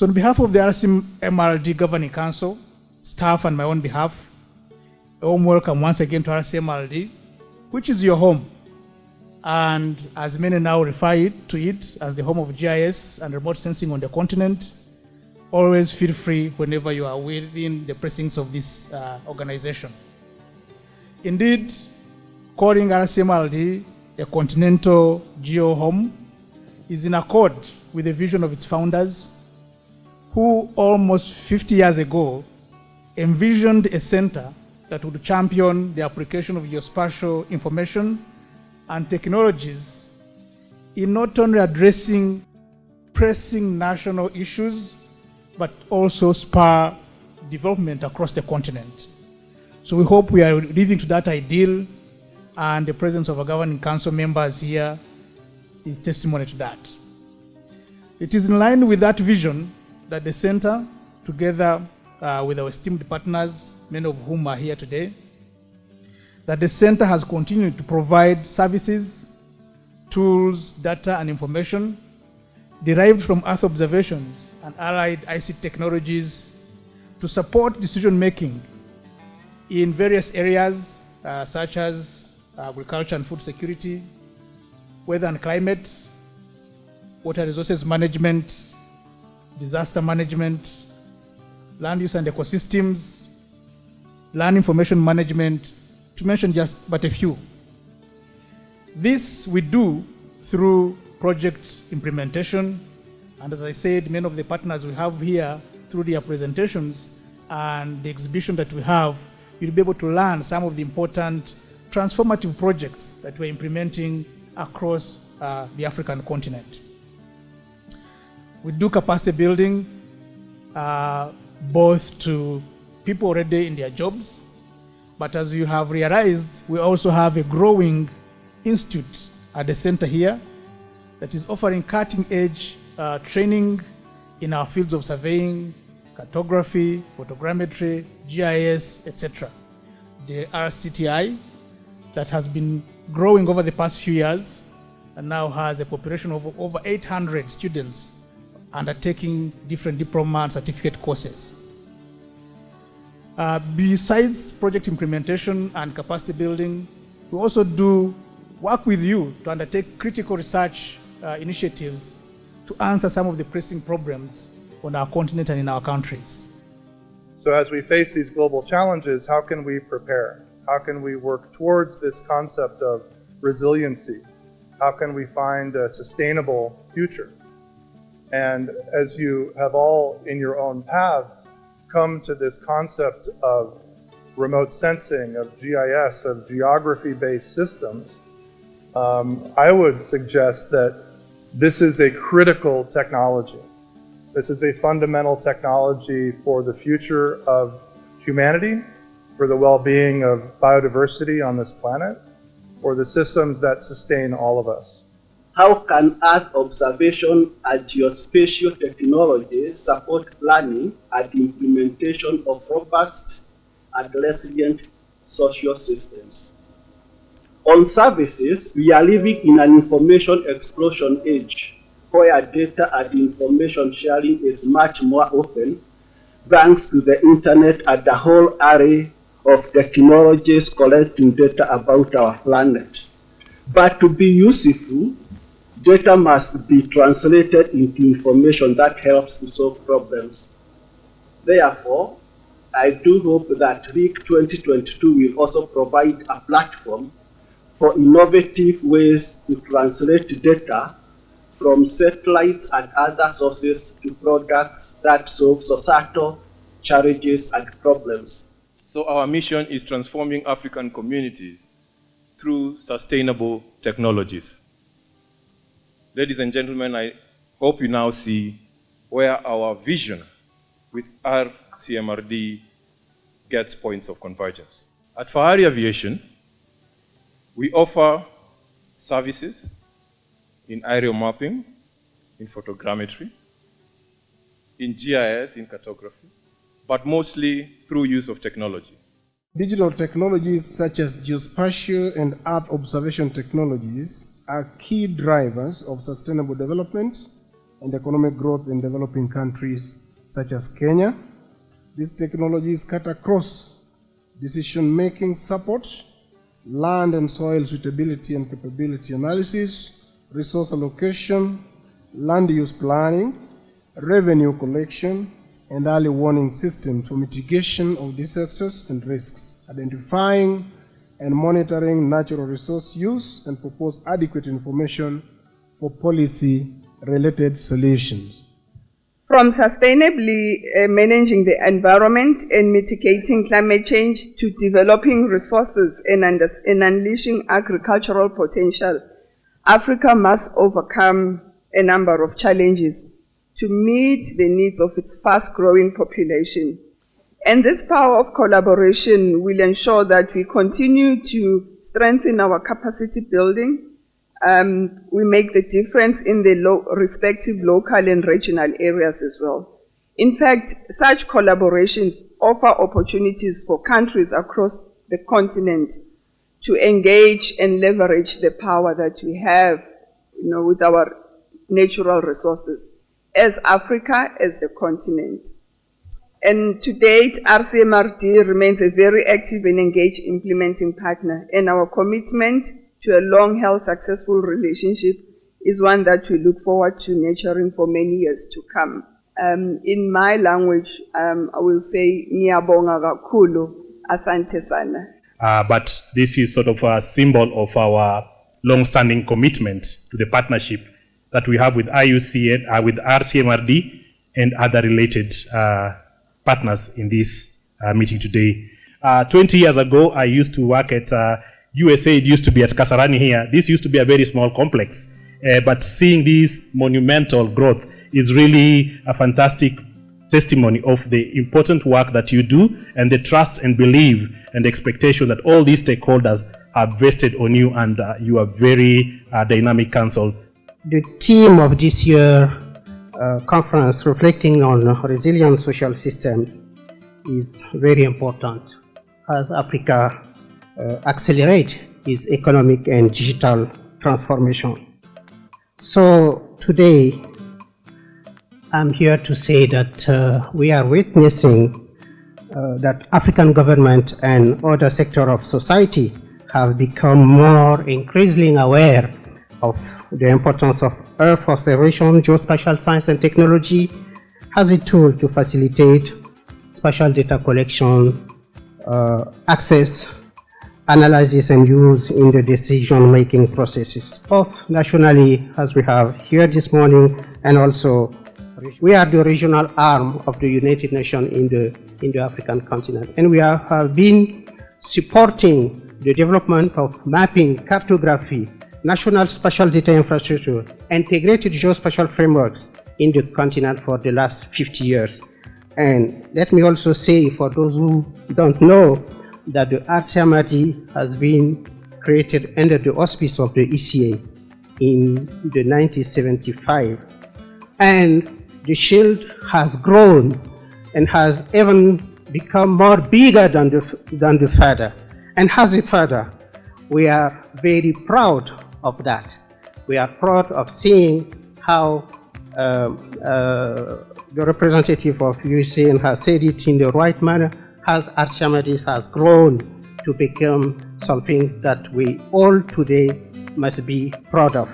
So on behalf of the RCMRD Governing Council, staff and my own behalf, a warm welcome once again to RCMRD, which is your home. And as many now refer to it as the home of GIS and remote sensing on the continent, always feel free whenever you are within the precincts of this organization. Indeed, calling RCMRD a continental geo home is in accord with the vision of its founders, who almost 50 years ago envisioned a center that would champion the application of geospatial information and technologies in not only addressing pressing national issues, but also spur development across the continent. So we hope we are living to that ideal, and the presence of our governing council members here is testimony to that. It is in line with that vision that the center, together with our esteemed partners, many of whom are here today, that the center has continued to provide services, tools, data, and information derived from Earth observations and allied ICT technologies to support decision-making in various areas such as agriculture and food security, weather and climate, water resources management, disaster management, land use and ecosystems, land information management, to mention just but a few. This we do through project implementation, and as I said, many of the partners we have here through their presentations and the exhibition that we have, you'll be able to learn some of the important transformative projects that we're implementing across the African continent. We do capacity building both to people already in their jobs, but as you have realized, we also have a growing institute at the center here that is offering cutting-edge training in our fields of surveying, cartography, photogrammetry, GIS, etc. The RCTI that has been growing over the past few years and now has a population of over 800 students undertaking different diploma and certificate courses. Besides project implementation and capacity building, we also do work with you to undertake critical research initiatives to answer some of the pressing problems on our continent and in our countries. So as we face these global challenges, how can we prepare? How can we work towards this concept of resiliency? How can we find a sustainable future? And as you have all in your own paths come to this concept of remote sensing, of GIS, of geography-based systems, I would suggest that this is a critical technology. This is a fundamental technology for the future of humanity, for the well-being of biodiversity on this planet, for the systems that sustain all of us. How can Earth observation and geospatial technology support planning and implementation of robust and resilient social systems? On services, we are living in an information explosion age where data and information sharing is much more open thanks to the internet and the whole array of technologies collecting data about our planet. But to be useful, data must be translated into information that helps to solve problems. Therefore, I do hope that RIC 2022 will also provide a platform for innovative ways to translate data from satellites and other sources to products that solve societal challenges and problems. So our mission is transforming African communities through sustainable technologies. Ladies and gentlemen, I hope you now see where our vision with RCMRD gets points of convergence. At Fahari Aviation, we offer services in aerial mapping, in photogrammetry, in GIS, in cartography, but mostly through use of technology. Digital technologies such as geospatial and Earth observation technologies are key drivers of sustainable development and economic growth in developing countries such as Kenya. These technologies cut across decision-making support, land and soil suitability and capability analysis, resource allocation, land use planning, revenue collection, and early warning systems for mitigation of disasters and risks, identifying and monitoring natural resource use, and propose adequate information for policy-related solutions. From sustainably managing the environment and mitigating climate change to developing resources and unleashing agricultural potential, Africa must overcome a number of challenges to meet the needs of its fast-growing population. And this power of collaboration will ensure that we continue to strengthen our capacity building. We make the difference in the respective local and regional areas as well. In fact, such collaborations offer opportunities for countries across the continent to engage and leverage the power that we have, with our natural resources as Africa, as the continent. And to date, RCMRD remains a very active and engaged implementing partner, and our commitment to a long-held successful relationship is one that we look forward to nurturing for many years to come. In my language, I will say, ngiyabonga kakhulu, asante sana. But this is sort of a symbol of our long-standing commitment to the partnership that we have with IUCN, with RCMRD, and other related partners in this meeting today. 20 years ago, I used to work at USA. It used to be at Kasarani here. This used to be a very small complex. But seeing this monumental growth is really a fantastic testimony of the important work that you do and the trust and belief and expectation that all these stakeholders have vested on you, and you are very dynamic council. The theme of this year conference, reflecting on resilient social systems, is very important as Africa accelerates its economic and digital transformation. So today, I'm here to say that we are witnessing that African government and other sectors of society have become more increasingly aware of the importance of Earth observation, geospatial science and technology as a tool to facilitate spatial data collection, access, analysis and use in the decision-making processes, both nationally, as we have here this morning, and also we are the regional arm of the United Nations in the African continent. And we have been supporting the development of mapping, cartography, national spatial data infrastructure, integrated geospatial frameworks in the continent for the last 50 years. And let me also say, for those who don't know, that the RCMRD has been created under the auspice of the ECA in the 1975. And the shield has grown and has even become more bigger than the father. And as a father, we are very proud of that. We are proud of seeing how the representative of USAN has said it in the right manner, as RCMRD has grown to become something that we all today must be proud of.